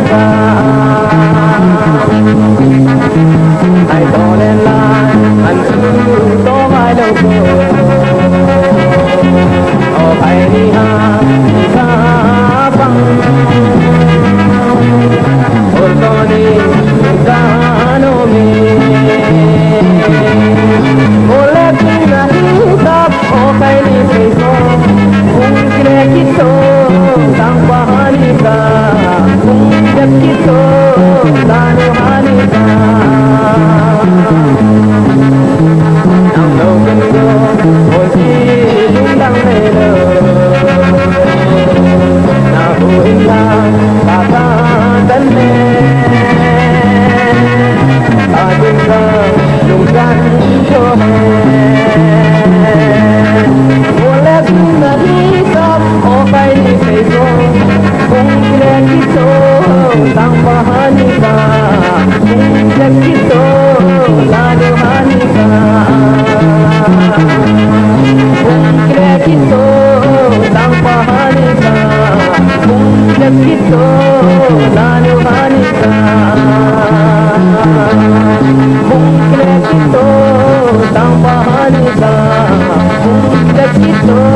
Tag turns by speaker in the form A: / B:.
A: ka ai to lên la anh cứ to mai lâu cô ô phải đi ha đi xa băng ô to đi xa no mi ô lẽ khi nào ta ô phải đi phải so kung kire kito sang bahani ka kung jab kito danu hani ka nang lo kendo oi si lundang lelo na hu inda kata danne adun ka lungkan cho boleh sunari oh phải đi phải rồi kung kire kito sang bahani ka kung jab kito danu hani ka kung kire kito sang bahani ka kung jab kito danu hani ka kung kire kito sang bahani ka kung jab kito